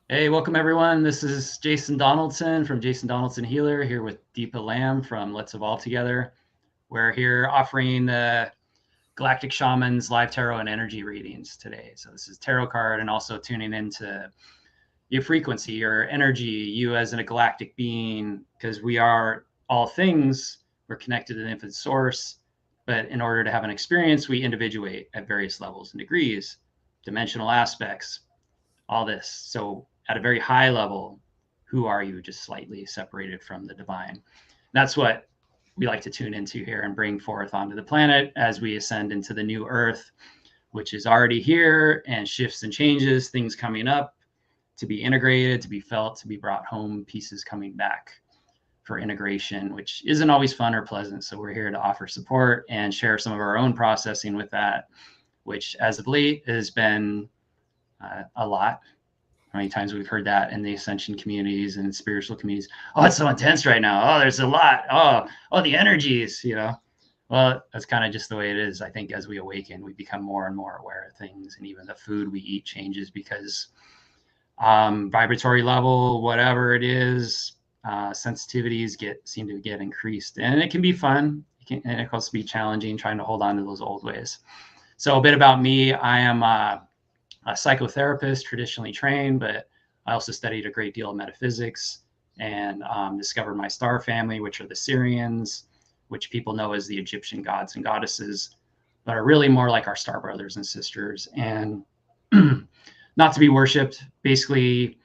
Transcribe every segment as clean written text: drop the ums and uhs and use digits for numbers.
Hey, welcome everyone. This is Jason Donaldson from Jason Donaldson Healer here with Deepa Lamb from Let's Evolve Together. We're here offering the Galactic Shaman's live tarot and energy readings today. So this is tarot card and also tuning into your frequency, your energy, you as a galactic being, because we are all things. We're connected to the infinite source, but in order to have an experience, we individuate at various levels and degrees, dimensional aspects, all this. So at a very high level, who are you just slightly separated from the divine? That's what we like to tune into here and bring forth onto the planet as we ascend into the new earth, which is already here, and shifts and changes, things coming up to be integrated, to be felt, to be brought home, pieces coming back for integration, which isn't always fun or pleasant. So we're here to offer support and share some of our own processing with that, which as of late has been a lot. How many times we've heard that in the ascension communities and spiritual communities? Oh, it's so intense right now. Oh, there's a lot. Oh, the energies, Well, that's kind of just the way it is. I think as we awaken, we become more and more aware of things, and even the food we eat changes because vibratory level, whatever it is, sensitivities seem to get increased, and it can be fun. And it can also be challenging trying to hold on to those old ways. So a bit about me: I am a psychotherapist, traditionally trained, but I also studied a great deal of metaphysics and discovered my star family, which are the Syrians, which people know as the Egyptian gods and goddesses, but are really more like our star brothers and sisters, and not to be worshipped. Basically,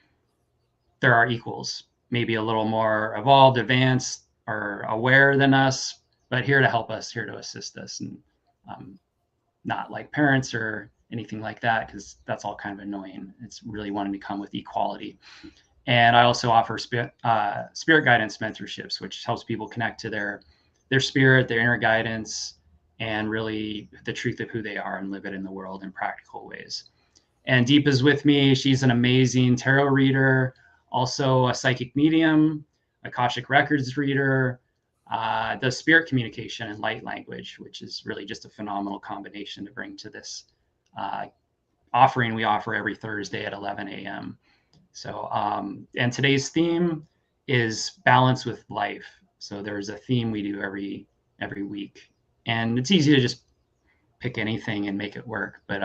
there are equals, maybe a little more evolved, advanced, or aware than us, but here to help us, here to assist us, and um, not like parents or anything like that, because that's all kind of annoying. It's really wanting to come with equality. And I also offer spirit guidance mentorships, which helps people connect to their spirit, their inner guidance, and really the truth of who they are and live it in the world in practical ways. And Deep is with me. She's an amazing tarot reader, also a psychic medium, Akashic Records reader, does spirit communication and light language, which is really just a phenomenal combination to bring to this uh, offering we offer every Thursday at 11 a.m. So, and today's theme is balance with life. So there's a theme we do every week, and it's easy to just pick anything and make it work. But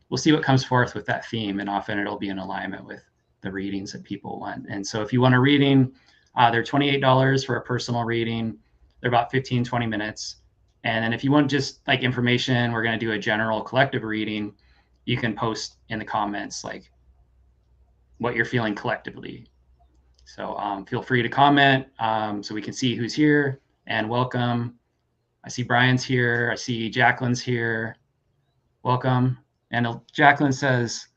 we'll see what comes forth with that theme, and often it'll be in alignment with the readings that people want. And so if you want a reading, they're $28 for a personal reading. They're about 15, 20 minutes. And then if you want just like information, we're going to do a general collective reading. You can post in the comments like what you're feeling collectively. So feel free to comment so we can see who's here, and welcome. I see Brian's here. I see Jacqueline's here. Welcome. And Jacqueline says,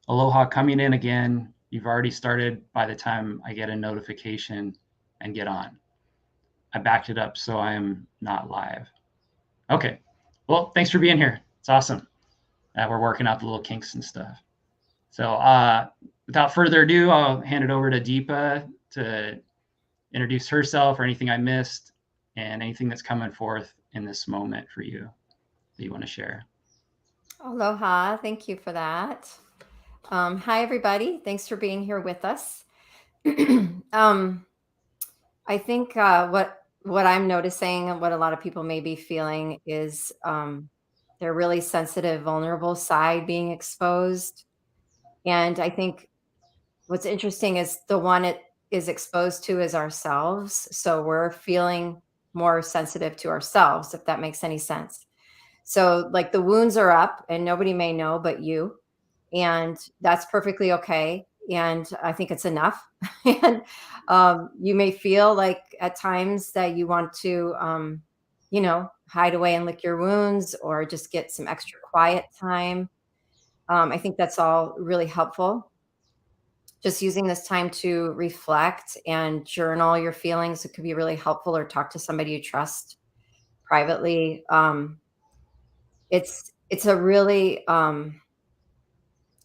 aloha, coming in again. You've already started by the time I get a notification and get on. I backed it up so I am not live. Okay. Well, thanks for being here. It's awesome. We're working out the little kinks and stuff. So without further ado, I'll hand it over to Deepa to introduce herself or anything I missed and anything that's coming forth in this moment for you that you want to share. Aloha. Thank you for that. Hi, everybody. Thanks for being here with us. um, I think what I'm noticing and what a lot of people may be feeling is their really sensitive, vulnerable side being exposed. And I think what's interesting is the one it is exposed to is ourselves. So we're feeling more sensitive to ourselves, if that makes any sense. So, like, the wounds are up, and nobody may know but you. And that's perfectly okay. And I think it's enough. And you may feel like at times that you want to, hide away and lick your wounds or just get some extra quiet time. I think that's all really helpful. Just using this time to reflect and journal your feelings. It could be really helpful, or talk to somebody you trust privately. It's a really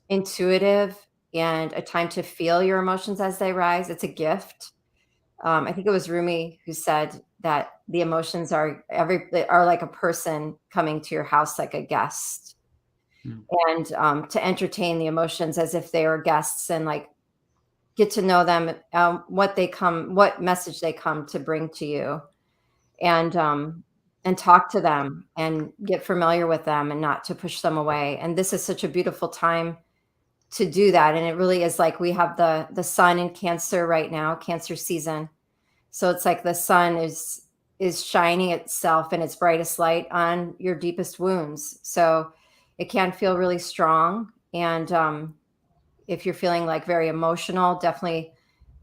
intuitive and a time to feel your emotions as they rise. It's a gift. I think it was Rumi who said that the emotions are like a person coming to your house like a guest, Mm. and to entertain the emotions as if they were guests and like get to know them, what message they come to bring to you, and talk to them and get familiar with them and not to push them away. And this is such a beautiful time to do that. And it really is like we have the sun in Cancer right now, Cancer season. So it's like the sun is shining itself in its brightest light on your deepest wounds. So it can feel really strong. And if you're feeling like very emotional, definitely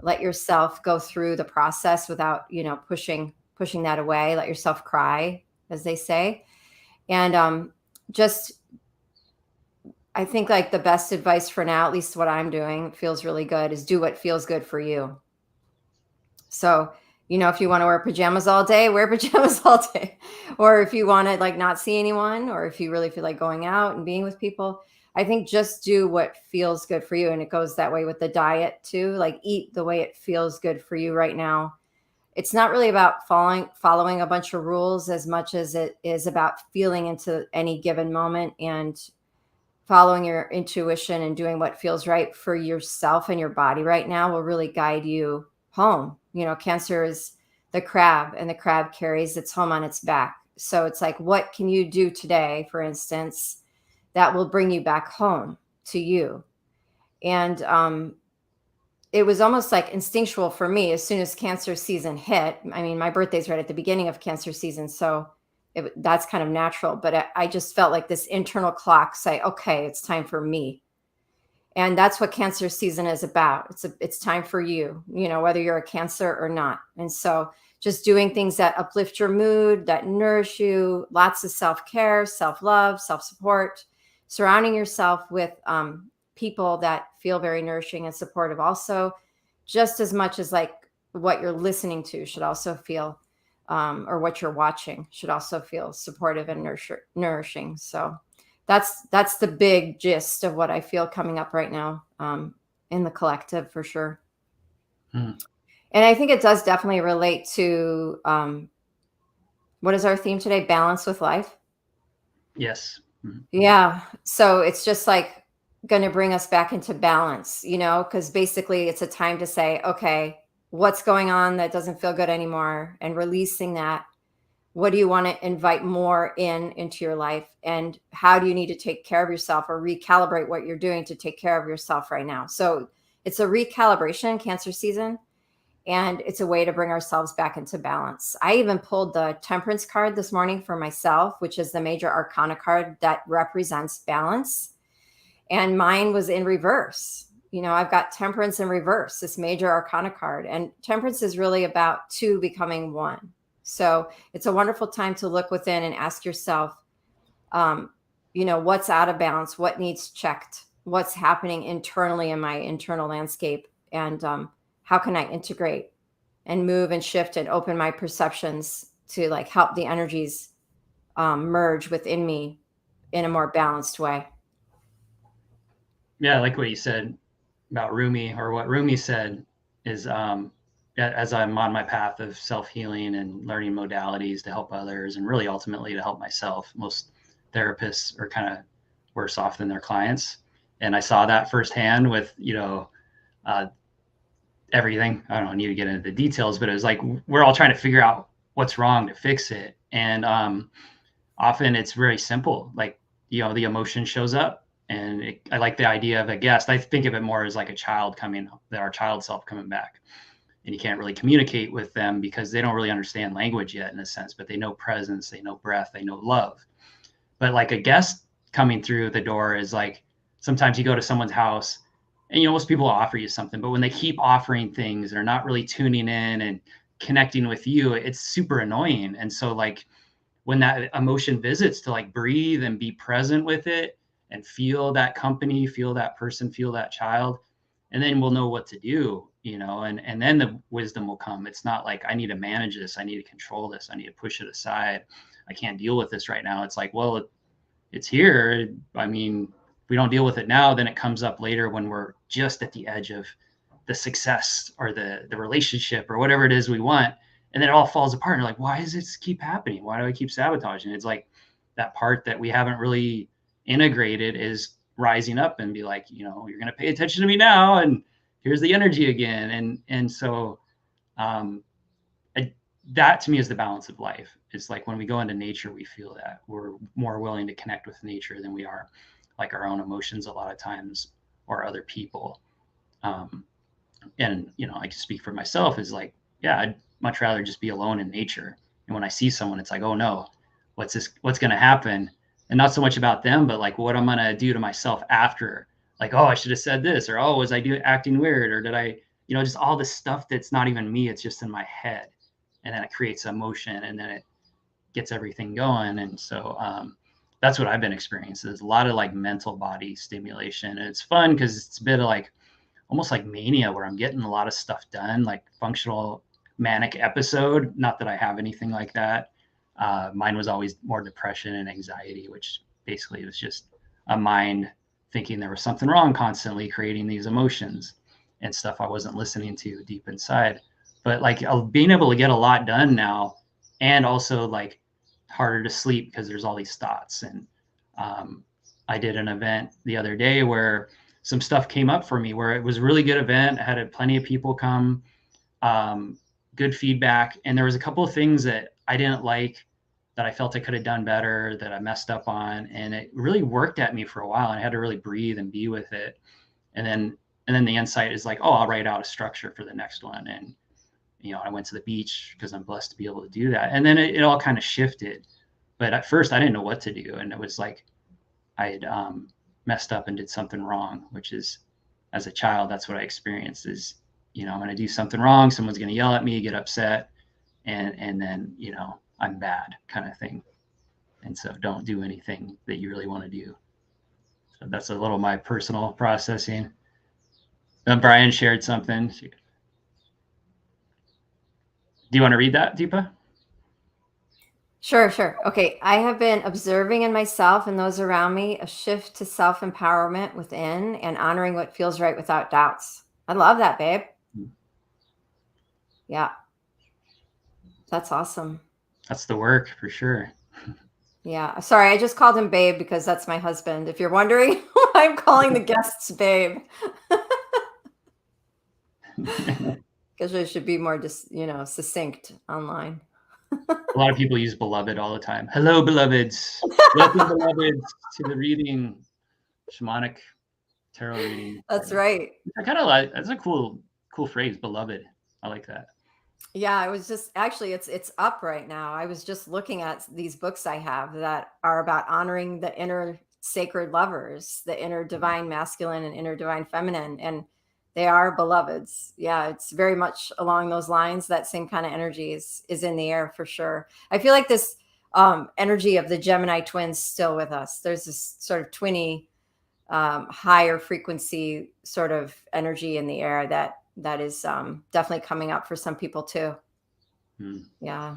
let yourself go through the process without, pushing that away. Let yourself cry, as they say. And just, I think like the best advice for now, at least what I'm doing, feels really good, is do what feels good for you. So, if you want to wear pajamas all day, wear pajamas all day. Or if you want to like not see anyone, or if you really feel like going out and being with people, I think just do what feels good for you. And it goes that way with the diet too. Like eat the way it feels good for you right now. It's not really about following a bunch of rules as much as it is about feeling into any given moment and following your intuition and doing what feels right for yourself and your body right now will really guide you home. Cancer is the crab, and the crab carries its home on its back. So it's like, what can you do today, for instance, that will bring you back home to you? And it was almost like instinctual for me as soon as Cancer season hit. I mean, my birthday's right at the beginning of Cancer season, so that's kind of natural. But I just felt like this internal clock say, okay, it's time for me. And that's what Cancer season is about. It's time for you, whether you're a Cancer or not. And so just doing things that uplift your mood, that nourish you, lots of self-care, self-love, self-support, surrounding yourself with people that feel very nourishing and supportive also, just as much as like what you're listening to should also feel, or what you're watching should also feel supportive and nourishing. So that's the big gist of what I feel coming up right now in the collective, for sure. And I think it does definitely relate to what is our theme today? Balance with life. Yes. Yeah. So it's just like going to bring us back into balance, because basically it's a time to say, okay, what's going on that doesn't feel good anymore, and releasing that. What do you want to invite more into your life? And how do you need to take care of yourself, or recalibrate what you're doing to take care of yourself right now? So it's a recalibration, Cancer season. And it's a way to bring ourselves back into balance. I even pulled the Temperance card this morning for myself, which is the major arcana card that represents balance. And mine was in reverse. I've got Temperance in reverse, this major arcana card. And Temperance is really about two becoming one. So it's a wonderful time to look within and ask yourself, what's out of balance, what needs checked, what's happening internally in my internal landscape, and how can I integrate and move and shift and open my perceptions to like help the energies merge within me in a more balanced way. Yeah, I like what you said about Rumi, or what Rumi said is, as I'm on my path of self-healing and learning modalities to help others, and really ultimately to help myself. Most therapists are kind of worse off than their clients. And I saw that firsthand with, everything. I don't need to get into the details, but it was like, we're all trying to figure out what's wrong to fix it. And often it's very simple. Like, the emotion shows up, and I like the idea of a guest. I think of it more as like a child our child self coming back. And you can't really communicate with them because they don't really understand language yet, in a sense, but they know presence, they know breath, they know love. But like a guest coming through the door is like, sometimes you go to someone's house and, most people offer you something, but when they keep offering things, they're not really tuning in and connecting with you, it's super annoying. And so like, when that emotion visits, to like breathe and be present with it and feel that company, feel that person, feel that child, and then we'll know what to do, and then the wisdom will come. It's not like, I need to manage this, I need to control this, I need to push it aside, I can't deal with this right now. It's like, well, it's here. I mean, if we don't deal with it now, then it comes up later when we're just at the edge of the success or the relationship or whatever it is we want. And then it all falls apart. And you're like, why does this keep happening? Why do I keep sabotaging? It's like that part that we haven't really integrated is rising up and be like, you're going to pay attention to me now. And here's the energy again. And so that to me is the balance of life. It's like when we go into nature, we feel that we're more willing to connect with nature than we are like our own emotions a lot of times, or other people. And I can speak for myself, is like, yeah, I'd much rather just be alone in nature. And when I see someone, it's like, oh no, what's going to happen? And not so much about them, but like what I'm going to do to myself after. Like, oh, I should have said this, or oh, was I acting weird, or did I, just all this stuff that's not even me, it's just in my head. And then it creates emotion, and then it gets everything going. And so that's what I've been experiencing. There's a lot of like mental body stimulation, and it's fun because it's a bit of like almost like mania, where I'm getting a lot of stuff done, like functional manic episode. Not that I have anything like that. Mine was always more depression and anxiety, which basically was just a mind thinking there was something wrong, constantly creating these emotions and stuff I wasn't listening to deep inside. But like being able to get a lot done now, and also like harder to sleep because there's all these thoughts. And I did an event the other day where some stuff came up for me, where it was a really good event. I had plenty of people come, good feedback. And there was a couple of things that I didn't like, that I felt I could have done better, that I messed up on. And it really worked at me for a while, and I had to really breathe and be with it. And then the insight is like, oh, I'll write out a structure for the next one. And, I went to the beach because I'm blessed to be able to do that. And then it all kind of shifted. But at first I didn't know what to do. And it was like, I had messed up and did something wrong, which is, as a child, that's what I experienced is, I'm going to do something wrong. Someone's going to yell at me, get upset. And then, I'm bad kind of thing. And so don't do anything that you really want to do. So that's a little my personal processing. Brian shared something. Do you want to read that, Deepa? Sure. Okay. I have been observing in myself and those around me a shift to self-empowerment within and honoring what feels right without doubts. I love that, babe. Yeah. That's awesome. That's the work for sure. Yeah. Sorry, I just called him babe because that's my husband. If you're wondering why I'm calling the guests babe. Because I should be more just, succinct online. A lot of people use beloved all the time. Hello, beloveds. Welcome, beloveds, to the reading, shamanic tarot reading. That's right. I kind of like, that's a cool phrase, beloved. I like that. Yeah, I was just actually it's up right now. I was just looking at these books I have that are about honoring the inner sacred lovers, the inner divine masculine and inner divine feminine, and they are beloveds. Yeah, it's very much along those lines. That same kind of energy is in the air for sure. I feel like this energy of the Gemini twins still with us. There's this sort of twinny, higher frequency sort of energy in the air that is definitely coming up for some people too. Yeah.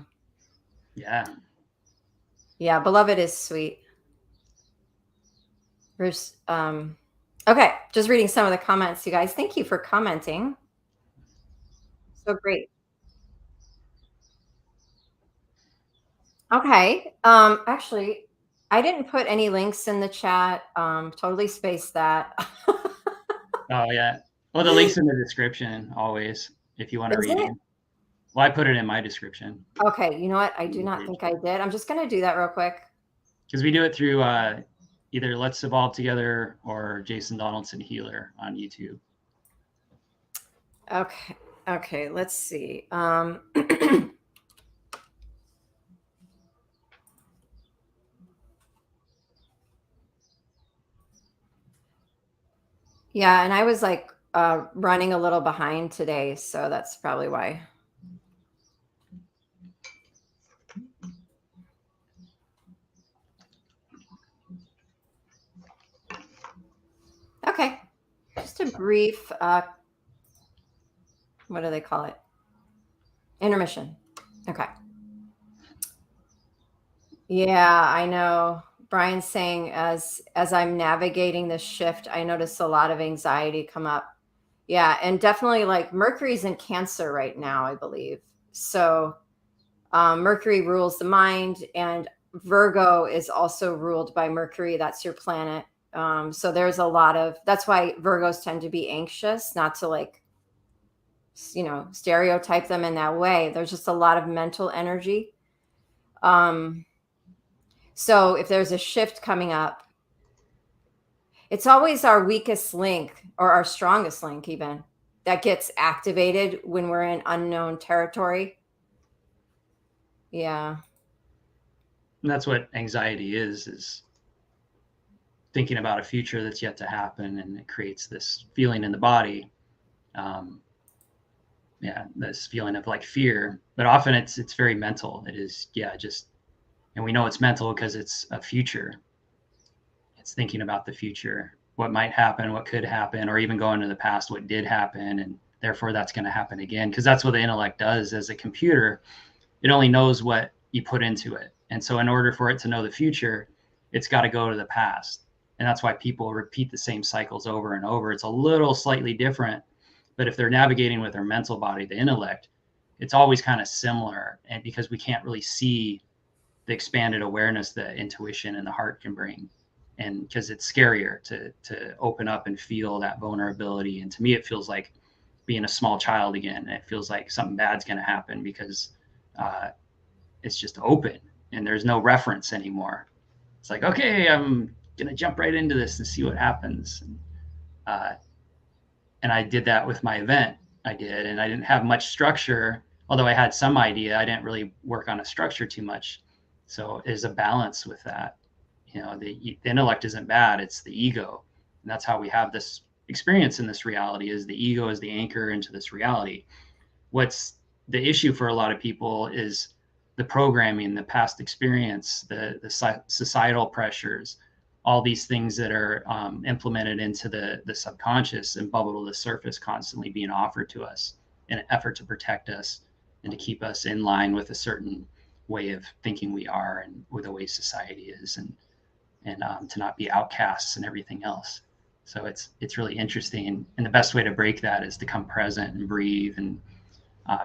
Beloved is sweet. There's okay, just reading some of the comments, you guys. Thank you for commenting. So great. Okay. Actually, I didn't put any links in the chat. Totally spaced that. Oh yeah. Well, the link's in the description always, if you want to read it. Well, I put it in my description. Okay. You know what? I do not think I did. I'm just going to do that real quick. Because we do it through either Let's Evolve Together or Jason Donaldson Healer on YouTube. Okay. Let's see. Yeah, and I was like running a little behind today, so that's probably why. Okay, just a brief, what do they call it? Intermission. Okay. Yeah, I know. Brian's saying as I'm navigating this shift, I notice a lot of anxiety come up. Yeah, and definitely like Mercury's in Cancer right now, I believe. So Mercury rules the mind, and Virgo is also ruled by Mercury. That's your planet. So there's a lot of, that's why Virgos tend to be anxious, not to like, stereotype them in that way. There's just a lot of mental energy. So if there's a shift coming up, it's always our weakest link or our strongest link even that gets activated when we're in unknown territory. Yeah. And that's what anxiety is thinking about a future that's yet to happen, and it creates this feeling in the body. This feeling of like fear, but often it's very mental. It is, and we know it's mental because it's a future. It's thinking about the future, what might happen, what could happen, or even going to the past, what did happen, and therefore that's going to happen again. Because that's what the intellect does. As a computer, it only knows what you put into it. And so in order for it to know the future, it's got to go to the past. And that's why people repeat the same cycles over and over. It's a little slightly different, but if they're navigating with their mental body, the intellect, it's always kind of similar. And because we can't really see the expanded awareness that intuition and the heart can bring, and because it's scarier to open up and feel that vulnerability. And to me, it feels like being a small child again. It feels like something bad's going to happen because it's just open and there's no reference anymore. It's like, okay, I'm going to jump right into this and see what happens. And I did that with my event. I did, and I didn't have much structure, although I had some idea. I didn't really work on a structure too much. So there's a balance with that. The intellect isn't bad, it's the ego. And that's how we have this experience in this reality, is the ego is the anchor into this reality. What's the issue for a lot of people is the programming, the past experience, the societal pressures, all these things that are implemented into the subconscious and bubble to the surface, constantly being offered to us in an effort to protect us and to keep us in line with a certain way of thinking we are, and with the way society is, and to not be outcasts and everything else. So it's really interesting. And the best way to break that is to come present and breathe and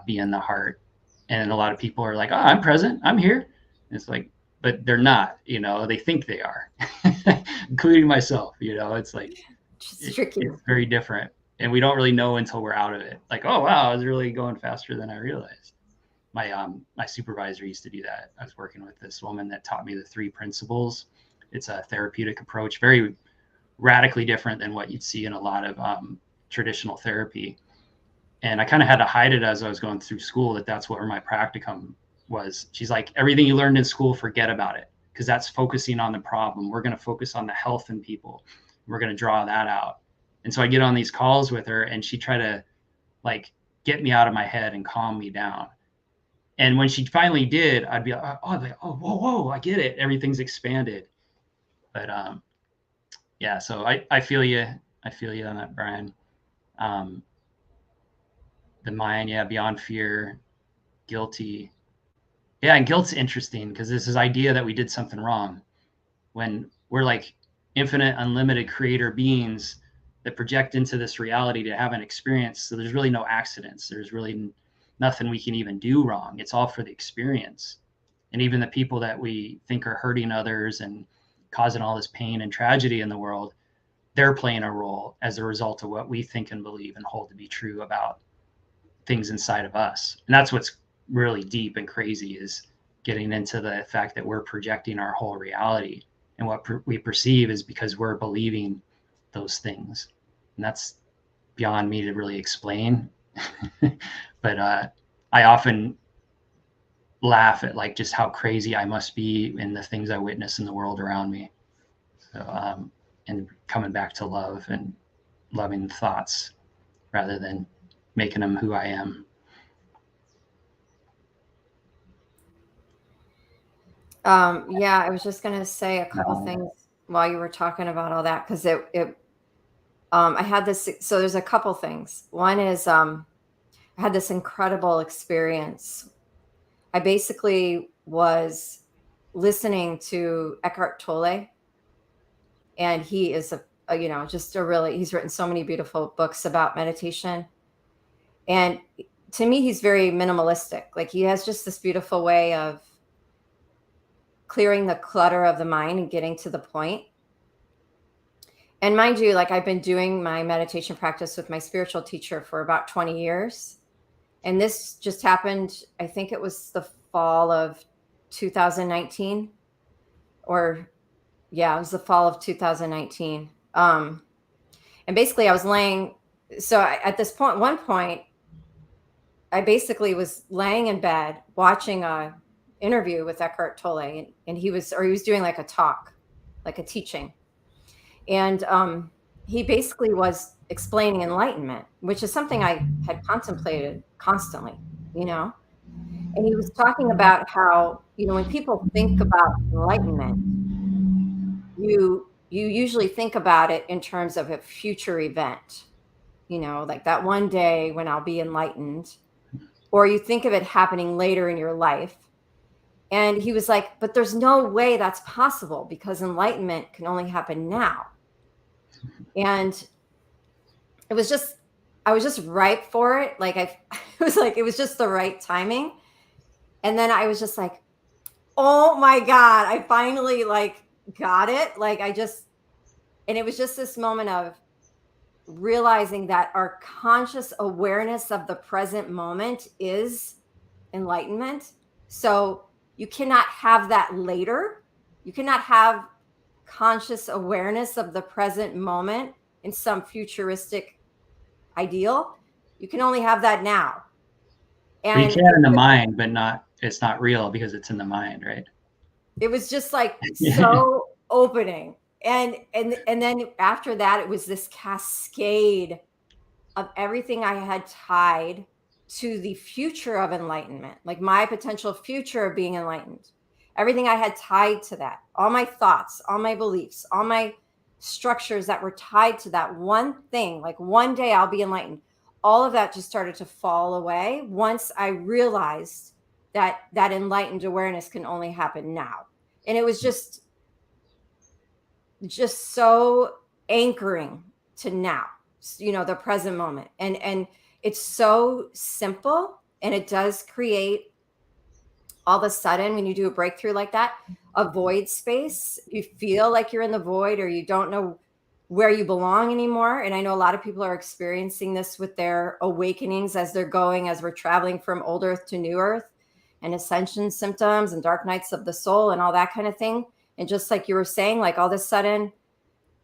be in the heart. And a lot of people are like, oh, I'm present, I'm here. And it's like, but they're not, they think they are, including myself, it's like, tricky. It's very different. And we don't really know until we're out of it. Like, oh, wow, I was really going faster than I realized. My supervisor used to do that. I was working with this woman that taught me the 3 principles. It's a therapeutic approach, very radically different than what you'd see in a lot of traditional therapy. And I kind of had to hide it as I was going through school, that's where my practicum was. She's like, everything you learned in school, forget about it, because that's focusing on the problem. We're going to focus on the health in people. We're going to draw that out. And so I get on these calls with her, and she tried to like get me out of my head and calm me down. And when she finally did, I'd be like, oh, whoa, I get it. Everything's expanded. But so I feel you. I feel you on that, Brian. The mind, beyond fear, guilty. Yeah, and guilt's interesting because there's this idea that we did something wrong, when we're like infinite, unlimited creator beings that project into this reality to have an experience. So there's really no accidents. There's really nothing we can even do wrong. It's all for the experience. And even the people that we think are hurting others and causing all this pain and tragedy in the world, they're playing a role as a result of what we think and believe and hold to be true about things inside of us. And that's what's really deep and crazy, is getting into the fact that we're projecting our whole reality, and what we perceive is because we're believing those things. And that's beyond me to really explain. But I often laugh at like just how crazy I must be in the things I witness in the world around me. So and coming back to love and loving thoughts rather than making them who I am. I was just going to say a couple things while you were talking about all that, because I had this. So there's a couple things. One is I had this incredible experience. I basically was listening to Eckhart Tolle, and he is he's written so many beautiful books about meditation. And to me, he's very minimalistic. Like, he has just this beautiful way of clearing the clutter of the mind and getting to the point. And mind you, like I've been doing my meditation practice with my spiritual teacher for about 20 years. And this just happened, I think it was the fall of 2019, or yeah, it was the fall of 2019. And basically I was laying, so at this point, one point, I basically was laying in bed watching a interview with Eckhart Tolle, and he was doing like a talk, like a teaching. And he basically was explaining enlightenment, which is something I had contemplated constantly, you know. And he was talking about how, you know, when people think about enlightenment, you usually think about it in terms of a future event, you know, like that one day when I'll be enlightened, or you think of it happening later in your life. And he was like, but there's no way that's possible because enlightenment can only happen now. And it was just, I was just ripe for it. Like it was like, it was just the right timing. And then I was just like, oh my God, I finally like got it. Like and it was just this moment of realizing that our conscious awareness of the present moment is enlightenment. So you cannot have that later. You cannot have conscious awareness of the present moment in some futuristic ideal. You can only have that now. And you can in the mind, but it's not real because it's in the mind, right? It was just like so opening. And then after that, it was this cascade of everything I had tied to the future of enlightenment, like my potential future of being enlightened. Everything I had tied to that, all my thoughts, all my beliefs, all my structures that were tied to that one thing, like one day I'll be enlightened. All of that just started to fall away once I realized that enlightened awareness can only happen now. And it was just so anchoring to now, you know, the present moment. And it's so simple, and it does create, all of a sudden when you do a breakthrough like that, a void space. You feel like you're in the void, or you don't know where you belong anymore. And I know a lot of people are experiencing this with their awakenings as we're traveling from old earth to new earth, and ascension symptoms and dark nights of the soul and all that kind of thing. And just like you were saying, like all of a sudden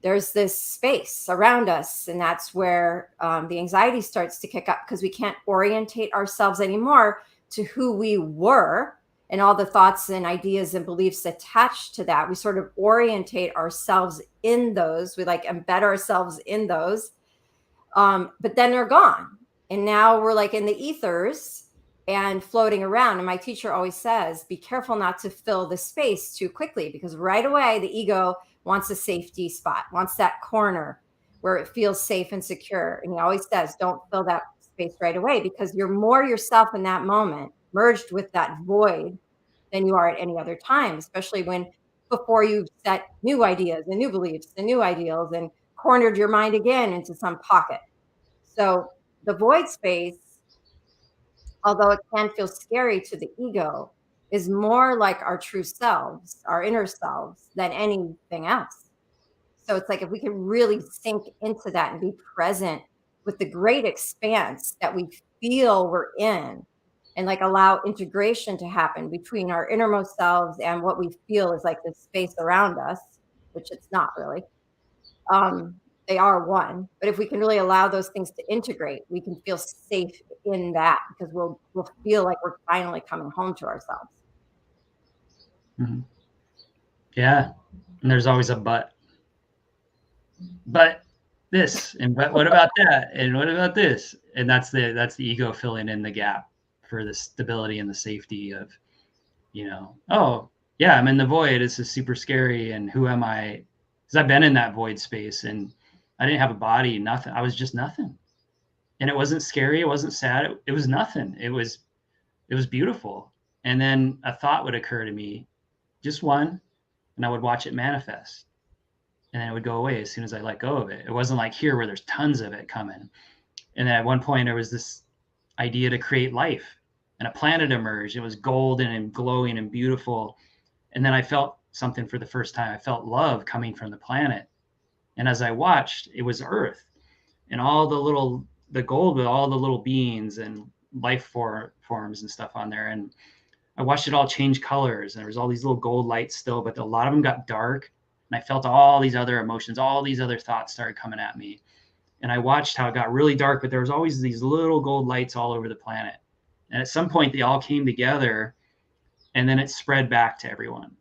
there's this space around us, and that's where the anxiety starts to kick up, because we can't orientate ourselves anymore to who we were and all the thoughts and ideas and beliefs attached to that. We sort of orientate ourselves in those. We like embed ourselves in those, but then they're gone. And now we're like in the ethers and floating around. And my teacher always says, be careful not to fill the space too quickly, because right away the ego wants a safety spot, wants that corner where it feels safe and secure. And he always says, don't fill that space right away, because you're more yourself in that moment, merged with that void, than you are at any other time, especially before you've set new ideas and new beliefs and new ideals and cornered your mind again into some pocket. So the void space, although it can feel scary to the ego, is more like our true selves, our inner selves, than anything else. So it's like if we can really sink into that and be present with the great expanse that we feel we're in, and like allow integration to happen between our innermost selves and what we feel is like the space around us, which it's not really. They are one, but if we can really allow those things to integrate, we can feel safe in that, because we'll feel like we're finally coming home to ourselves. Mm-hmm. Yeah, and there's always a but this, and but what about that, and what about this, and that's the ego filling in the gap for the stability and the safety of, you know, oh yeah, I'm in the void, this is super scary, and who am I? Because I've been in that void space, and I didn't have a body, nothing. I was just nothing, and it wasn't scary, it wasn't sad, it was nothing. It was beautiful. And then a thought would occur to me, just one, and I would watch it manifest, and then it would go away as soon as I let go of it. It wasn't like here where there's tons of it coming. And then at one point there was this idea to create life, and a planet emerged. It was golden and glowing and beautiful. And then I felt something for the first time. I felt love coming from the planet. And as I watched, it was Earth and all the gold with all the little beings and forms and stuff on there. And I watched it all change colors, and there was all these little gold lights still, but a lot of them got dark. And I felt all these other emotions, all these other thoughts started coming at me. And I watched how it got really dark, but there was always these little gold lights all over the planet. And at some point, they all came together, and then it spread back to everyone.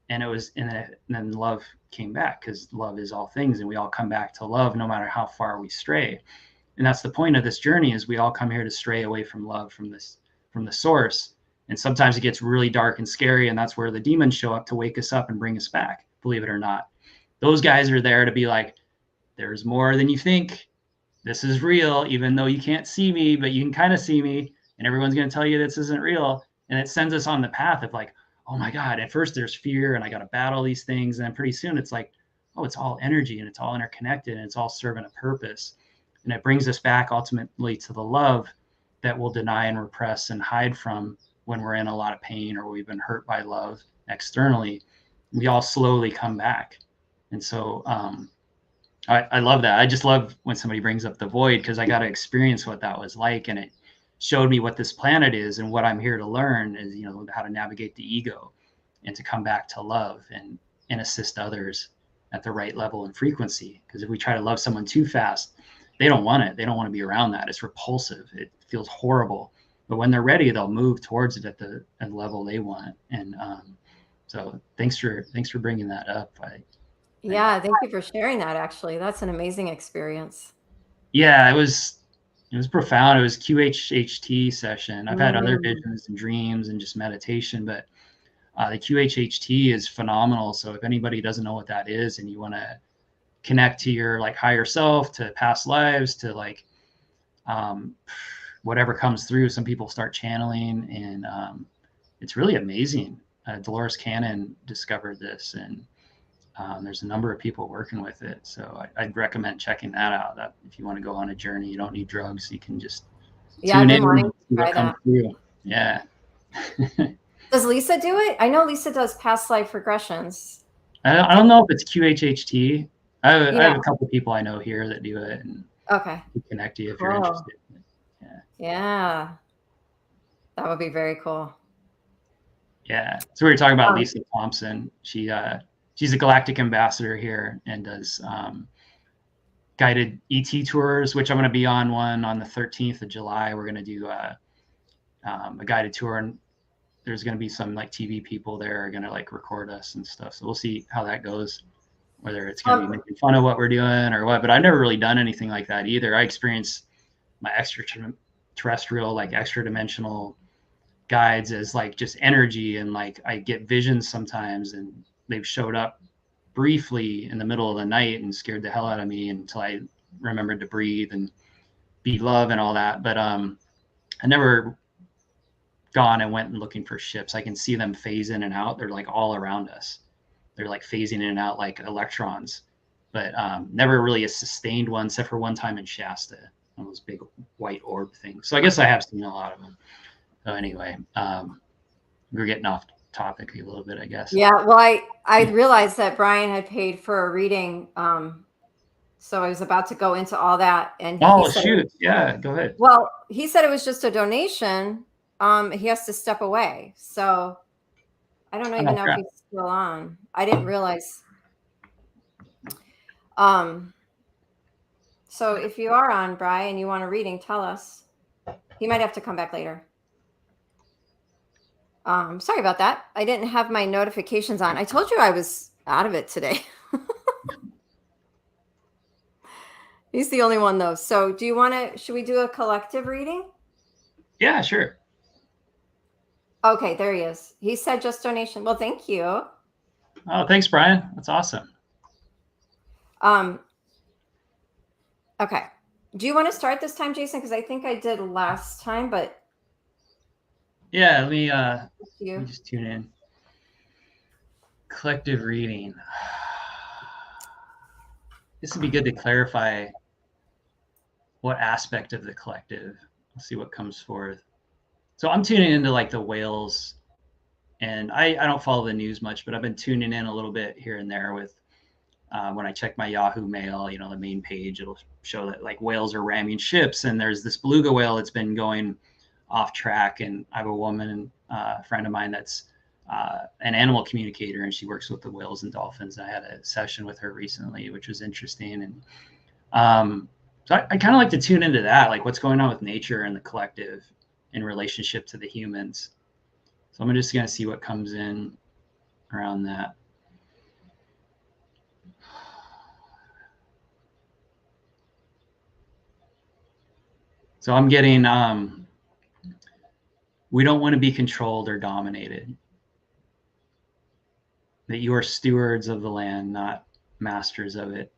And it was, and then love came back, because love is all things, and we all come back to love no matter how far we stray. And that's the point of this journey, is we all come here to stray away from love, from the source. And sometimes it gets really dark and scary, and that's where the demons show up to wake us up and bring us back, believe it or not. Those guys are there to be like, there's more than you think. This is real, even though you can't see me, but you can kind of see me, and everyone's going to tell you this isn't real. And it sends us on the path of like, oh my God, at first there's fear and I got to battle these things. And then pretty soon it's like, oh, it's all energy and it's all interconnected and it's all serving a purpose. And it brings us back ultimately to the love that we'll deny and repress and hide from when we're in a lot of pain or we've been hurt by love externally. We all slowly come back. And so I love that. I just love when somebody brings up the void, because I got to experience what that was like. And it showed me what this planet is, and what I'm here to learn is, how to navigate the ego and to come back to love and assist others at the right level and frequency. Because if we try to love someone too fast, they don't want it. They don't want to be around that. It's repulsive. It feels horrible. But when they're ready, they'll move towards it at the level they want. And so thanks for bringing that up. Yeah, thank you for sharing that. Actually, that's an amazing experience. Yeah, it was profound. It was QHHT session. I've had other visions and dreams and just meditation, but the QHHT is phenomenal. So if anybody doesn't know what that is, and you want to connect to your like higher self, to past lives, to like whatever comes through, some people start channeling, and it's really amazing. Dolores Cannon discovered this, and there's a number of people working with it. So I'd recommend checking that out. That if you want to go on a journey, you don't need drugs. You can just tune in and see what comes through. Yeah. Does Lisa do it? I know Lisa does past life regressions. I don't know if it's QHHT. I have a couple of people I know here that do it, and okay, connect you if you're interested. Yeah, that would be very cool. Yeah. So we were talking about Lisa Thompson. She's a Galactic ambassador here and does guided ET tours, which I'm going to be on one on the 13th of July. We're going to do a guided tour, and there's going to be some like TV people there are going to like record us and stuff. So we'll see how that goes, whether it's going to be making fun of what we're doing or what. But I've never really done anything like that either. I experienced my extraterrestrial, like extra dimensional guides as like just energy, and like I get visions sometimes, and they've showed up briefly in the middle of the night and scared the hell out of me until I remembered to breathe and be love and all that. But I never gone and went and looking for ships. I can see them phase in and out. They're like all around us. They're like phasing in and out like electrons, but never really a sustained one, except for one time in Shasta, one of those big white orb things. So I guess I have seen a lot of them. So anyway, we're getting off topic a little bit, I guess. Yeah, well, I realized that Brian had paid for a reading, so I was about to go into all that. And shoot, yeah, go ahead. Well, he said it was just a donation. He has to step away, so I don't even know if he's still on. I didn't realize. So if you are on, Brian, you want a reading, tell us. He might have to come back later. Sorry about that. I didn't have my notifications on. I told you I was out of it today. He's the only one though. So do you want to, should we do a collective reading? Yeah, sure. Okay, there he is. He said just donation. Well, thank you. Oh, thanks, Brian. That's awesome. Okay. Do you want to start this time, Jason? Because I think I did last time, but yeah, let me just tune in. Collective reading. This would be good to clarify what aspect of the collective. Let's see what comes forth. So I'm tuning into like the whales, and I don't follow the news much, but I've been tuning in a little bit here and there with When I check my Yahoo Mail, the main page, it'll show that like whales are ramming ships, and there's this beluga whale that's been going off track. And I have a woman, a friend of mine, that's an animal communicator, and she works with the whales and dolphins. I had a session with her recently, which was interesting. And so I kind of like to tune into that, like what's going on with nature and the collective in relationship to the humans. So I'm just going to see what comes in around that. So I'm getting, we don't want to be controlled or dominated. That you are stewards of the land, not masters of it.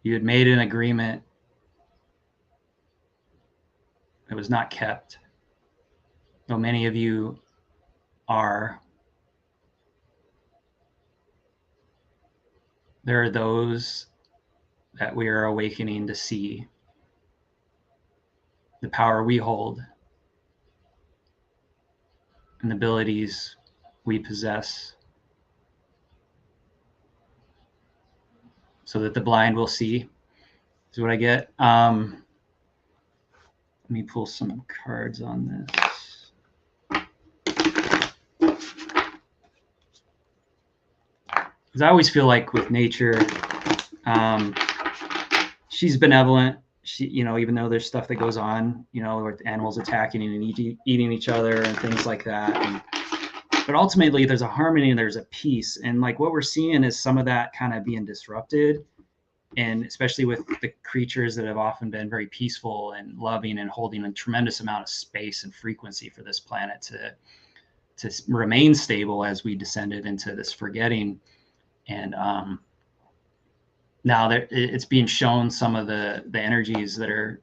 You had made an agreement that was not kept. Though many of you are, there are those that we are awakening to see the power we hold and the abilities we possess, so that the blind will see, is what I get. Let me pull some cards on this. Because I always feel like with nature, she's benevolent. She, even though there's stuff that goes on, with animals attacking and eating each other and things like that. But ultimately, there's a harmony and there's a peace. And like what we're seeing is some of that kind of being disrupted. And especially with the creatures that have often been very peaceful and loving and holding a tremendous amount of space and frequency for this planet to remain stable as we descended into this forgetting. And now it's being shown some of the energies that are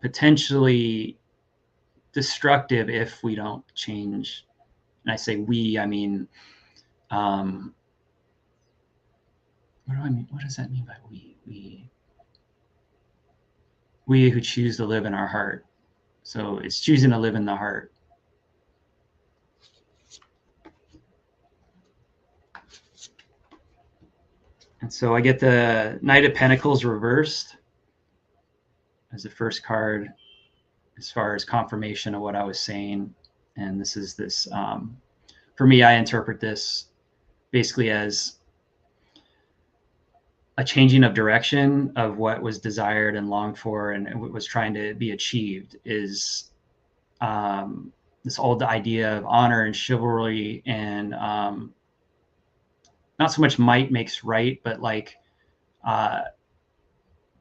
potentially destructive if we don't change. And I say we, I mean, what do I mean? What does that mean by we? We who choose to live in our heart. So it's choosing to live in the heart. And so I get the Knight of Pentacles reversed as the first card, as far as confirmation of what I was saying. And this is this, for me, I interpret this basically as a changing of direction of what was desired and longed for and what was trying to be achieved. Is this old idea of honor and chivalry and not so much might makes right, but like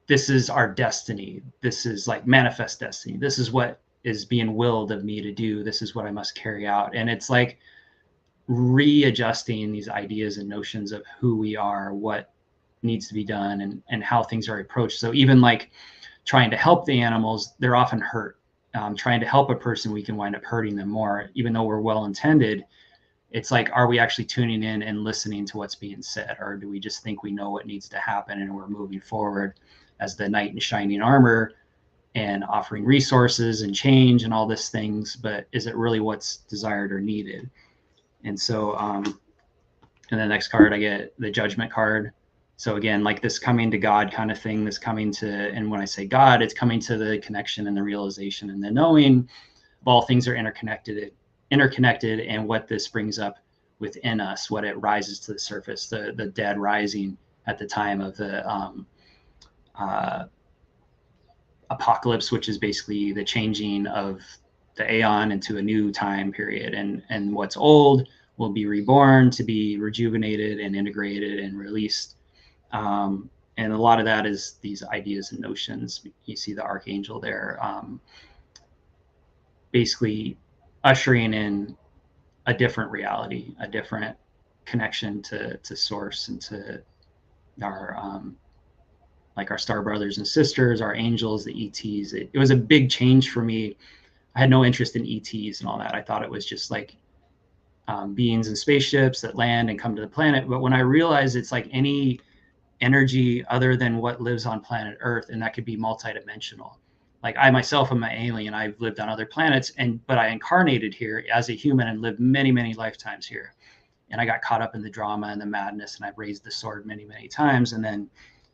this is our destiny. This is like manifest destiny. This is what is being willed of me to do. This is what I must carry out. And it's like readjusting these ideas and notions of who we are, what needs to be done, and how things are approached. So even like trying to help the animals, they're often hurt. Trying to help a person, we can wind up hurting them more, even though we're well-intended. It's like, are we actually tuning in and listening to what's being said? Or do we just think we know what needs to happen and we're moving forward as the knight in shining armor and offering resources and change and all these things, but is it really what's desired or needed? And so, and the next card, I get the Judgment card. So again, like this coming to God kind of thing, this coming to, and when I say God, it's coming to the connection and the realization and the knowing of all things are interconnected, and what this brings up within us, what it rises to the surface, the dead rising at the time of the apocalypse, which is basically the changing of the aeon into a new time period, and what's old will be reborn to be rejuvenated and integrated and released. And a lot of that is these ideas and notions. You see the archangel there, basically ushering in a different reality, a different connection to source and to our like our star brothers and sisters, our angels, the ETs. It was a big change for me. I had no interest in ETs and all that. I thought it was just like beings and spaceships that land and come to the planet. But when I realized it's like any energy other than what lives on planet Earth, and that could be multidimensional. Like I myself am an alien. I've lived on other planets, but I incarnated here as a human and lived many, many lifetimes here. And I got caught up in the drama and the madness, and I've raised the sword many, many times, and then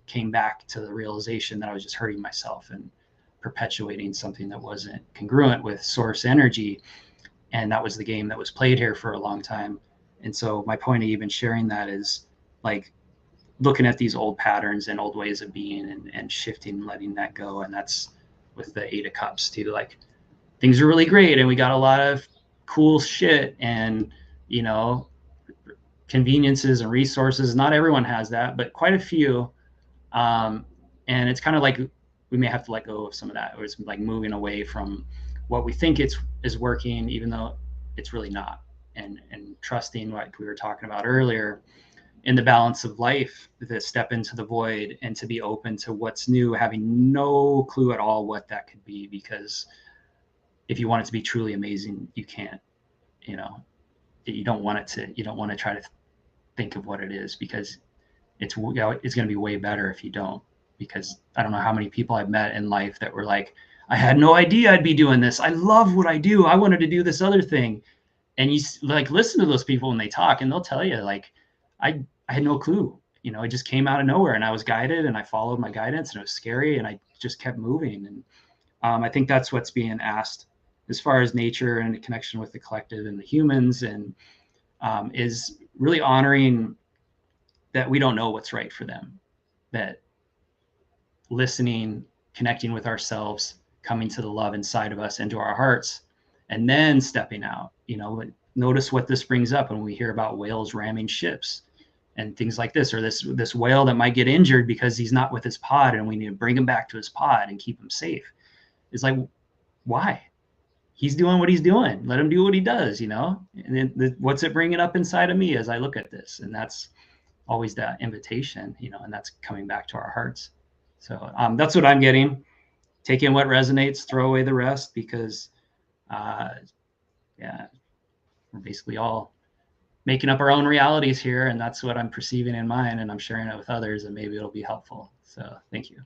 came back to the realization that I was just hurting myself and perpetuating something that wasn't congruent with source energy. And that was the game that was played here for a long time. And so my point of even sharing that is like looking at these old patterns and old ways of being, and shifting, letting that go. And that's with the Eight of Cups too. Like things are really great and we got a lot of cool shit and, you know, conveniences and resources. Not everyone has that, but quite a few. And it's kind of like we may have to let go of some of that. Or it's like moving away from what we think is working, even though it's really not. And trusting, like we were talking about earlier, in the balance of life, to step into the void and to be open to what's new, having no clue at all what that could be. Because if you want it to be truly amazing, you can't, you know, you don't want to try to think of what it is, because it's going to be way better if you don't. Because I don't know how many people I've met in life that were like, I had no idea I'd be doing this. I love what I do. I wanted to do this other thing. And you like listen to those people when they talk, and they'll tell you like, I had no clue. You know, it just came out of nowhere, and I was guided, and I followed my guidance, and it was scary, and I just kept moving. And I think that's what's being asked as far as nature and the connection with the collective and the humans, and is really honoring that we don't know what's right for them, that listening, connecting with ourselves, coming to the love inside of us, into our hearts, and then stepping out. You know, notice what this brings up when we hear about whales ramming ships and things like this, or this whale that might get injured because he's not with his pod, and we need to bring him back to his pod and keep him safe. It's like, why? He's doing what he's doing. Let him do what he does, you know? And then what's it bringing up inside of me as I look at this? And that's always that invitation, you know, and that's coming back to our hearts. So that's what I'm getting. Take in what resonates, throw away the rest, because yeah, we're basically all making up our own realities here, and that's what I'm perceiving in mine, and I'm sharing it with others, and maybe it'll be helpful. So thank you.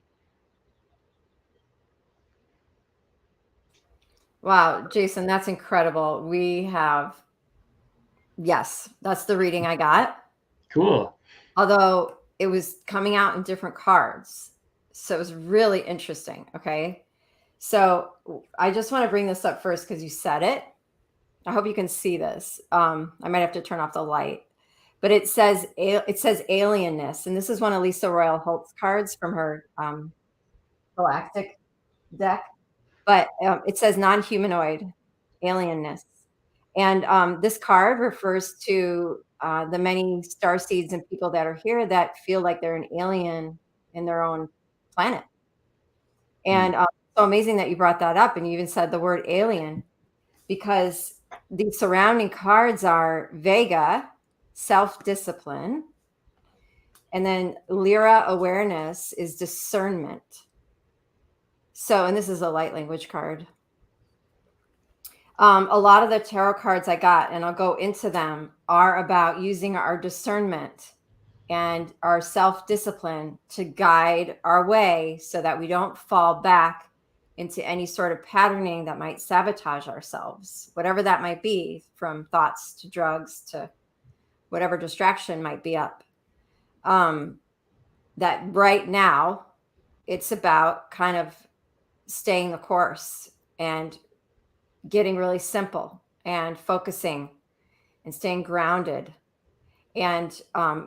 Wow, Jason, that's incredible. Yes, that's the reading I got. Cool. Although it was coming out in different cards. So it was really interesting. Okay. So I just want to bring this up first because you said it. I hope you can see this. I might have to turn off the light, but it says alienness, and this is one of Lisa Royal Holt's cards from her Galactic deck. But it says non-humanoid alienness, and this card refers to the many starseeds and people that are here that feel like they're an alien in their own planet. And so amazing that you brought that up, and you even said the word alien, because the surrounding cards are Vega, self-discipline, and then Lyra, awareness, is discernment. So, and this is a light language card. A lot of the tarot cards I got, and I'll go into them, are about using our discernment and our self-discipline to guide our way so that we don't fall back into any sort of patterning that might sabotage ourselves, whatever that might be, from thoughts to drugs to whatever distraction might be up. That right now, it's about kind of staying the course and getting really simple and focusing and staying grounded. And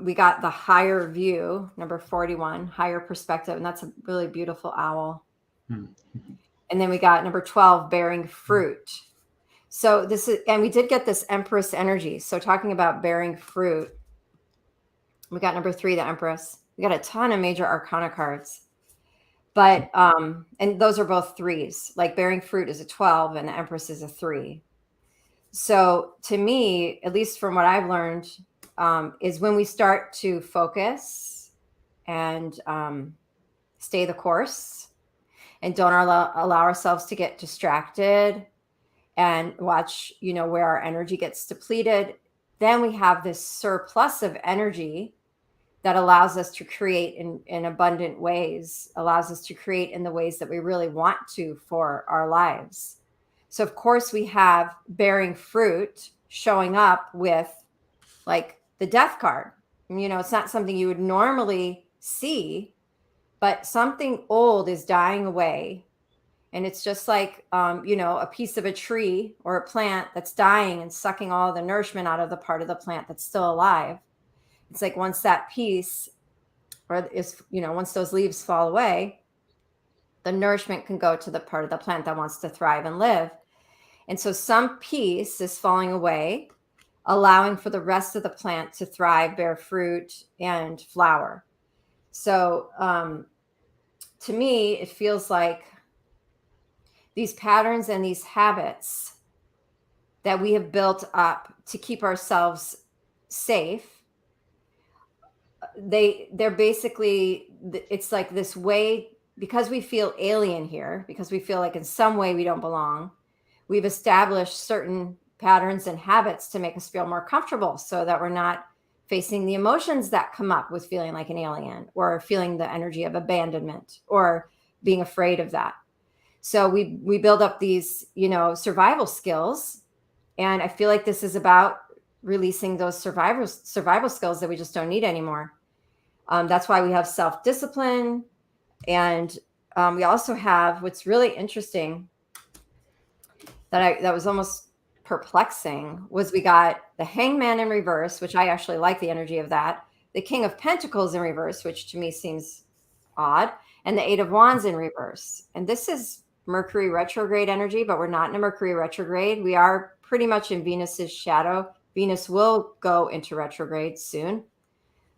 we got the higher view, number 41, higher perspective. And that's a really beautiful owl. Mm-hmm. And then we got number 12, bearing fruit. So this is, and we did get this Empress energy. So talking about bearing fruit, we got number 3, the Empress. We got a ton of major arcana cards. But, and those are both 3s, like bearing fruit is a 12 and the Empress is a 3. So to me, at least from what I've learned, is when we start to focus and stay the course and don't allow ourselves to get distracted and watch, you know, where our energy gets depleted, then we have this surplus of energy that allows us to create in abundant ways, allows us to create in the ways that we really want to for our lives. So of course we have bearing fruit showing up with like the death card. It's not something you would normally see, but something old is dying away. And it's just like, a piece of a tree or a plant that's dying and sucking all the nourishment out of the part of the plant that's still alive. It's like once that piece once those leaves fall away, the nourishment can go to the part of the plant that wants to thrive and live. And so some piece is falling away, allowing for the rest of the plant to thrive, bear fruit, and flower. So to me, it feels like these patterns and these habits that we have built up to keep ourselves safe, they're basically, it's like this way, because we feel alien here, because we feel like in some way we don't belong, we've established certain patterns and habits to make us feel more comfortable so that we're not facing the emotions that come up with feeling like an alien or feeling the energy of abandonment or being afraid of that. So we build up these, survival skills. And I feel like this is about releasing those survival skills that we just don't need anymore. That's why we have self-discipline. And we also have, what's really interesting that was almost perplexing, was we got the Hangman in reverse, which I actually like the energy of that. The King of Pentacles in reverse, which to me seems odd. And the Eight of Wands in reverse. And this is Mercury retrograde energy, but we're not in a Mercury retrograde. We are pretty much in Venus's shadow. Venus will go into retrograde soon.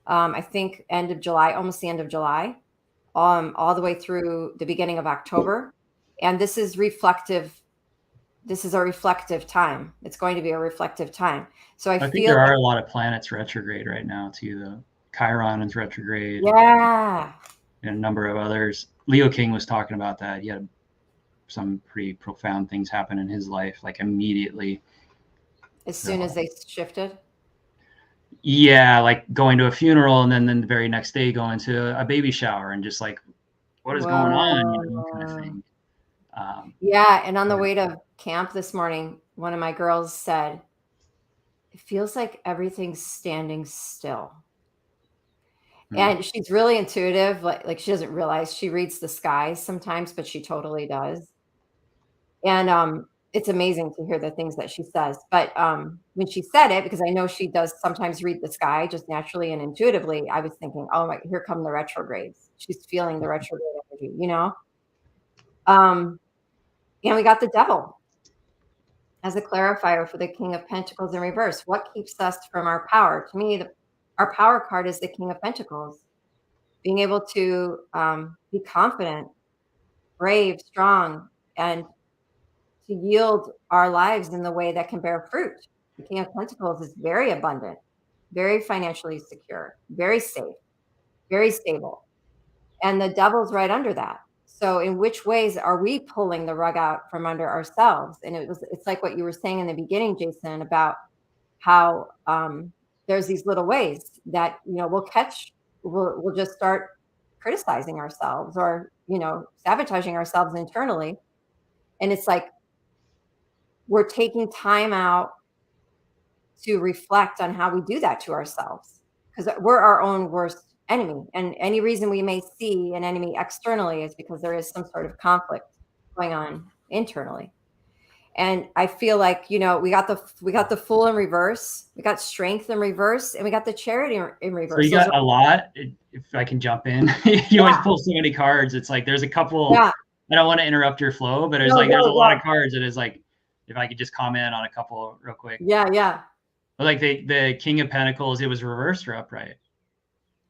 I think end of July, almost the end of July, all the way through the beginning of October. And this is reflective. This is a reflective time. It's going to be a reflective time. So I think feel there are a lot of planets retrograde right now too. The Chiron is retrograde. Yeah. And a number of others. Leo King was talking about that. He had some pretty profound things happen in his life, like immediately. As soon as they shifted? Yeah, like going to a funeral and then the very next day going to a baby shower and just like, what is going on? Kind of thing. Yeah, and on the way to camp this morning, one of my girls said, it feels like everything's standing still. And she's really intuitive. Like she doesn't realize she reads the skies sometimes, but she totally does. And it's amazing to hear the things that she says. But when she said it, because I know she does sometimes read the sky just naturally and intuitively, I was thinking, oh my, here come the retrogrades. She's feeling the retrograde energy, And we got the Devil as a clarifier for the King of Pentacles in reverse. What keeps us from our power? To me, our power card is the King of Pentacles. Being able to be confident, brave, strong, and to yield our lives in the way that can bear fruit. The King of Pentacles is very abundant, very financially secure, very safe, very stable. And the Devil's right under that. So in which ways are we pulling the rug out from under ourselves? And it's like what you were saying in the beginning, Jason, about how there's these little ways that, we'll just start criticizing ourselves or, sabotaging ourselves internally. And it's like, we're taking time out to reflect on how we do that to ourselves, because we're our own worst enemy. And any reason we may see an enemy externally is because there is some sort of conflict going on internally. And I feel like, we got the Fool in reverse, we got Strength in reverse, and we got the Charity in reverse. So you got a lot. If I can jump in, you always pull so many cards. It's like there's a couple. Yeah. I don't want to interrupt your flow, but there's a lot of cards. It is like, if I could just comment on a couple real quick. Yeah. Like the King of Pentacles, it was reversed or upright?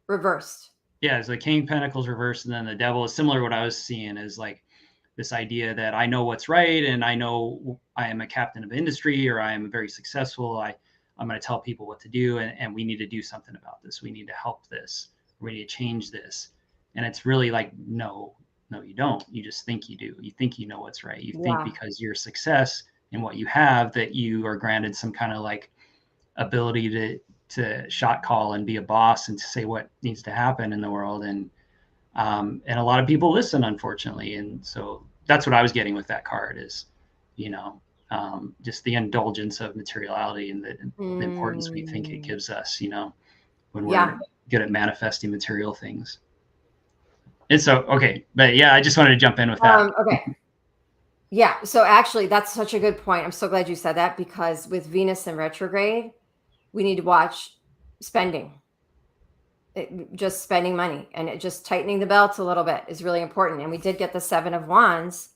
Reversed. Yeah, it's the King of Pentacles reversed, and then the Devil is similar to what I was seeing, is like this idea that I know what's right and I know I am a captain of industry or I am very successful. I'm going to tell people what to do, and we need to do something about this. We need to help this. We need to change this. And it's really like, no, you don't. You just think you do. You think you know what's right. You think because you're success in what you have that you are granted some kind of like ability to shot call and be a boss and to say what needs to happen in the world. And a lot of people listen, unfortunately. And so that's what I was getting with that card is, just the indulgence of materiality and the importance we think it gives us, when we're good at manifesting material things. And so, okay, but yeah, I just wanted to jump in with that. Okay. Yeah. So actually, that's such a good point. I'm so glad you said that, because with Venus in retrograde, we need to watch spending. Just spending money, and just tightening the belt a little bit is really important. And we did get the 7 of Wands,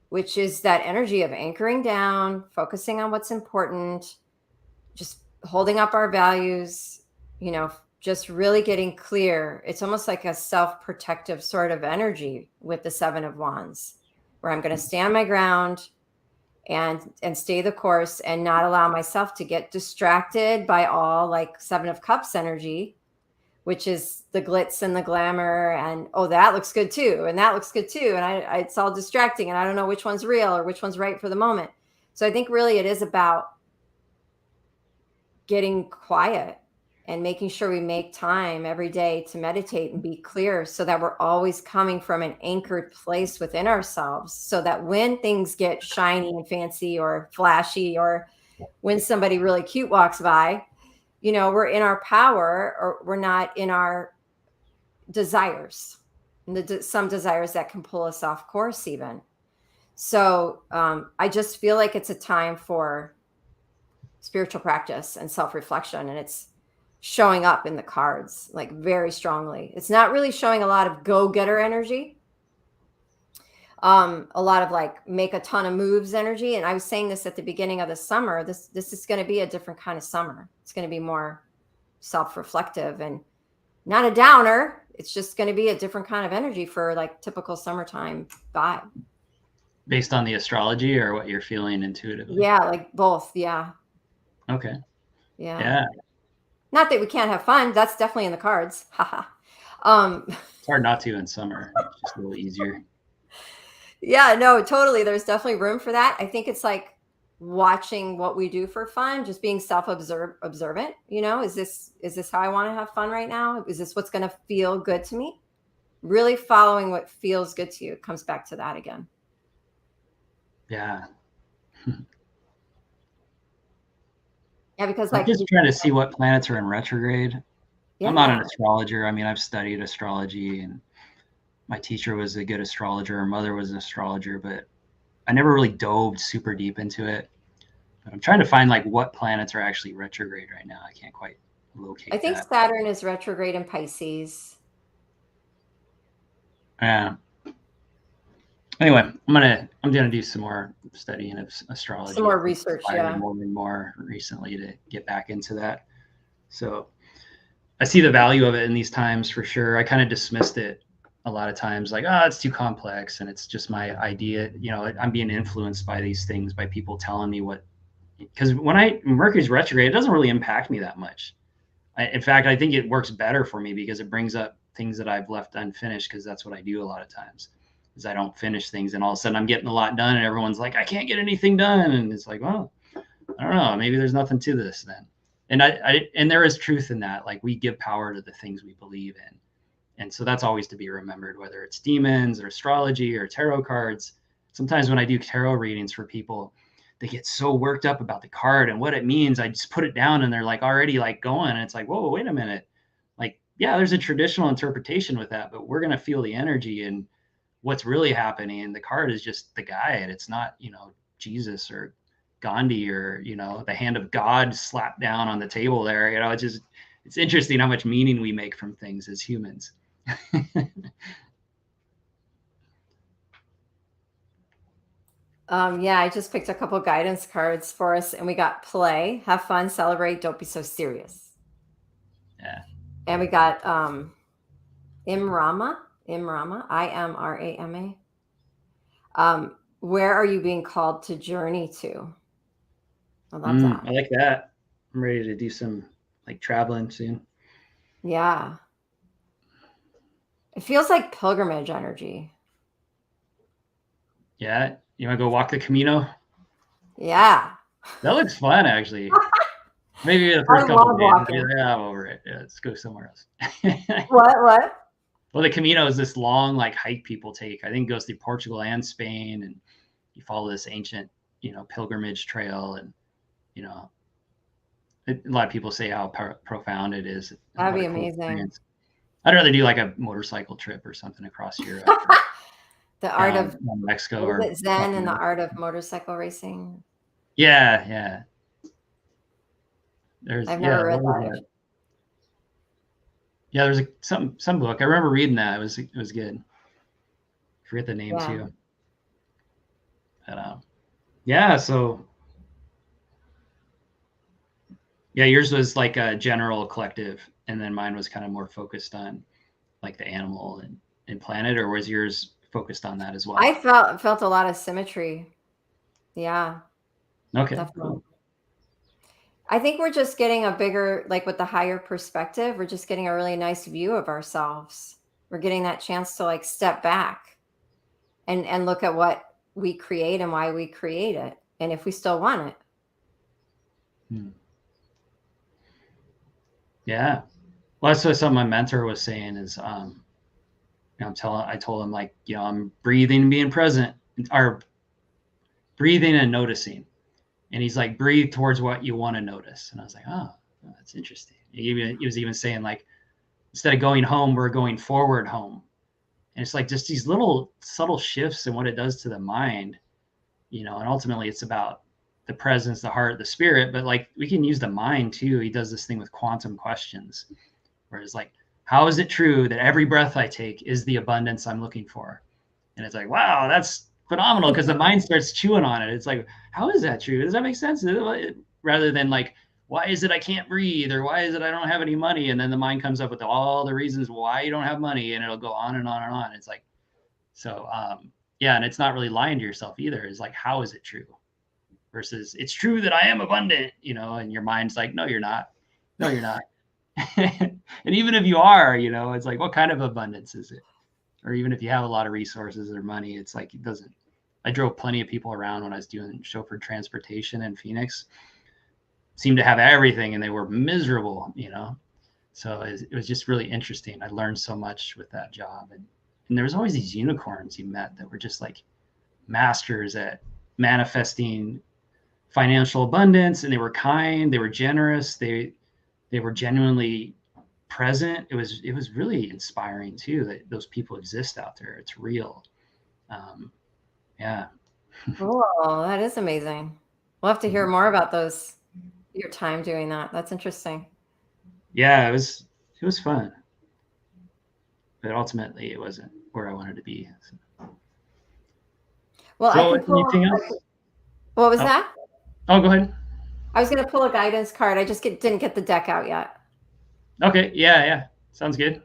which is that energy of anchoring down, focusing on what's important, just holding up our values, just really getting clear. It's almost like a self-protective sort of energy with the 7 of Wands, where I'm going to stand my ground and stay the course and not allow myself to get distracted by all like 7 of Cups energy, which is the glitz and the glamour, and oh, that looks good too, and that looks good too, and it's all distracting, and I don't know which one's real or which one's right for the moment. So I think really it is about getting quiet and making sure we make time every day to meditate and be clear, so that we're always coming from an anchored place within ourselves, so that when things get shiny and fancy or flashy, or when somebody really cute walks by, we're in our power, or we're not in our desires, and some desires that can pull us off course even. So I just feel like it's a time for spiritual practice and self-reflection, and it's showing up in the cards like very strongly. It's not really showing a lot of go-getter energy, a lot of like make a ton of moves energy. And I was saying this at the beginning of the summer, this is going to be a different kind of summer. It's going to be more self-reflective and not a downer. It's just going to be a different kind of energy for like typical summertime vibe. Based on the astrology or what you're feeling intuitively? Yeah, like both. Yeah. Okay. Yeah. Not that we can't have fun. That's definitely in the cards. Haha. It's hard not to in summer. It's just a little easier. Yeah, no, totally. There's definitely room for that. I think it's like watching what we do for fun, just being observant. Is this how I want to have fun right now? Is this what's going to feel good to me? Really following what feels good to you. It comes back to that again. Yeah. Yeah, because I'm just trying to see what planets are in retrograde. Yeah. I'm not an astrologer. I mean, I've studied astrology, and my teacher was a good astrologer. Her mother was an astrologer, but I never really dove super deep into it. But I'm trying to find like what planets are actually retrograde right now. I can't quite locate I think that. Saturn is retrograde in Pisces. Yeah. Anyway, I'm gonna do some more studying of astrology. Some more research, yeah. More and more recently to get back into that. So I see the value of it in these times for sure. I kind of dismissed it a lot of times, like, oh, it's too complex, and it's just my idea. I'm being influenced by these things, by people telling me what. Because when Mercury's retrograde, it doesn't really impact me that much. In fact, I think it works better for me because it brings up things that I've left unfinished, because that's what I do a lot of times. Is I don't finish things, and all of a sudden I'm getting a lot done, and everyone's like, I can't get anything done, and it's like, well, I don't know, maybe there's nothing to this then. And and there is truth in that. Like, we give power to the things we believe in, and so that's always to be remembered, whether it's demons or astrology or tarot cards. Sometimes when I do tarot readings for people, they get so worked up about the card and what it means. I just put it down, and they're like already like going, and it's like, whoa, wait a minute. Like, yeah, there's a traditional interpretation with that, but we're going to feel the energy and what's really happening. And the card is just the guide. It's not, Jesus or Gandhi or, the hand of God slapped down on the table there. It's interesting how much meaning we make from things as humans. Yeah, I just picked a couple guidance cards for us, and we got play, have fun, celebrate, don't be so serious. Yeah. And we got Imrama, Imrama. Where are you being called to journey to? I love that. I like that. I'm ready to do some like traveling soon. Yeah. It feels like pilgrimage energy. Yeah. You want to go walk the Camino? Yeah. That looks fun, actually. Maybe the first couple of days. Yeah, I'm over it. Yeah, let's go somewhere else. What? Well, the Camino is this long like hike people take. I think it goes through Portugal and Spain, and you follow this ancient, pilgrimage trail, and a lot of people say how profound it is. That'd What be a cool amazing. experience. I'd rather do like a motorcycle trip or something across Europe. The art of Mexico, what or is it, Zen and the art of motorcycle racing. Yeah. I've never read what was that. that? Yeah, there's some book. I remember reading that. It was good. I forget the name too. But yeah, so yeah, yours was like a general collective, and then mine was kind of more focused on like the animal and planet, or was yours focused on that as well? I felt a lot of symmetry. Yeah. Okay, Definitely. cool. I think we're just getting a bigger, like with the higher perspective, we're just getting a really nice view of ourselves. We're getting that chance to like step back and look at what we create and why we create it, and if we still want it. Yeah. Well, that's what some of my mentor was saying is, I told him, like, I'm breathing and being present, or breathing and noticing. And he's like, breathe towards what you want to notice. And I was like, oh, that's interesting. He was even saying, like, instead of going home, we're going forward home. And it's like just these little subtle shifts in what it does to the mind, and ultimately it's about the presence, the heart, the spirit, but like we can use the mind too. He does this thing with quantum questions, where it's like, how is it true that every breath I take is the abundance I'm looking for? And it's like, wow, that's phenomenal, because the mind starts chewing on it. It's like, how is that true? Does that make sense? Rather than like, why is it I can't breathe, or why is it I don't have any money? And then the mind comes up with all the reasons why you don't have money, and it'll go on and on and on. It's like, so yeah, and it's not really lying to yourself either. It's like, how is it true? Versus, it's true that I am abundant, and your mind's like, no, you're not. No, you're not. And even if you are, it's like, what kind of abundance is it? Or even if you have a lot of resources or money, it's like, it doesn't. I drove plenty of people around when I was doing chauffeur transportation in Phoenix, seemed to have everything, and they were miserable, So it was just really interesting. I learned so much with that job. And there was always these unicorns you met that were just like masters at manifesting financial abundance, and they were kind, they were generous, they were genuinely present. It was really inspiring too, that those people exist out there. It's real. Yeah. Cool. That is amazing. We'll have to hear more about your time doing that. That's interesting. Yeah, it was fun, but ultimately it wasn't where I wanted to be. Well, so anything else? What was that? Oh, go ahead. I was going to pull a guidance card. I just didn't get the deck out yet. Okay. Yeah. Sounds good.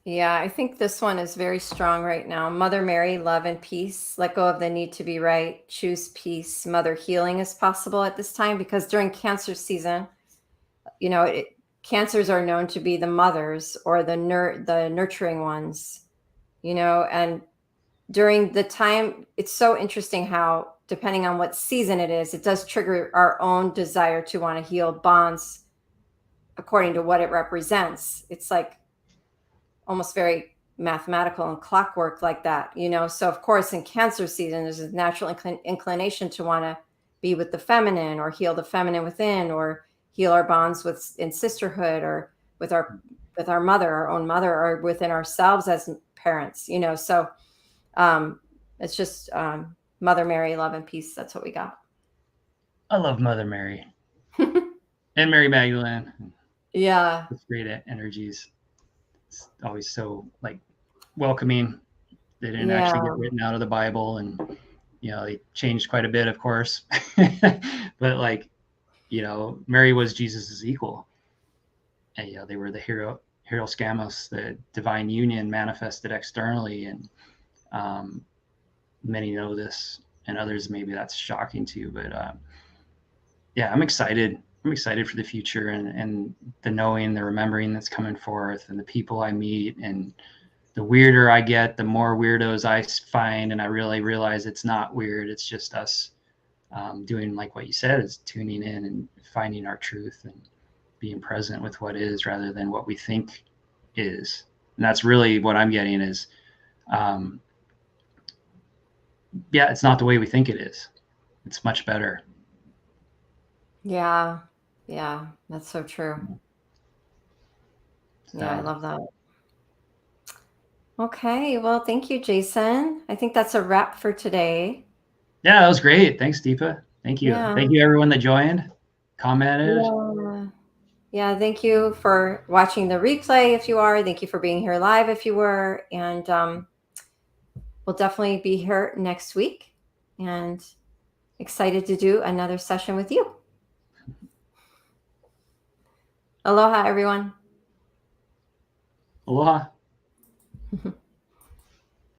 Yeah, I think this one is very strong right now. Mother Mary, love and peace. Let go of the need to be right. Choose peace. Mother, healing is possible at this time, because during cancer season, cancers are known to be the mothers, or the nurturing ones, and during the time, it's so interesting how, depending on what season it is, it does trigger our own desire to want to heal bonds according to what it represents. It's like almost very mathematical and clockwork like that, So of course, in cancer season, there's a natural inclination to want to be with the feminine, or heal the feminine within, or heal our bonds in sisterhood, or with our mother, our own mother, or within ourselves as parents, So it's just Mother Mary, love and peace. That's what we got. I love Mother Mary and Mary Magdalene. Yeah, with great energies. It's always so like welcoming. They didn't actually get written out of the Bible, and they changed quite a bit, of course. But like, Mary was Jesus's equal, and they were the Hieroskamos, the divine union manifested externally. And many know this, and others maybe that's shocking to, but yeah, I'm excited. I'm excited for the future and the knowing, the remembering that's coming forth, and the people I meet. And the weirder I get, the more weirdos I find, and I really realize it's not weird. It's just us doing like what you said, is tuning in and finding our truth and being present with what is rather than what we think is. And that's really what I'm getting is, yeah, it's not the way we think it is. It's much better. Yeah. Yeah. That's so true. Yeah, I So, love that. Okay. Well, thank you, Jason. I think that's a wrap for today. yeah, that was great. Thanks, Deepa. Thank you. Yeah. Thank you, everyone that joined, commented. Yeah. Yeah. Thank you for watching the replay if you are. Thank you for being here live if you were. And we'll definitely be here next week. And excited to do another session with you. Aloha, everyone. Aloha.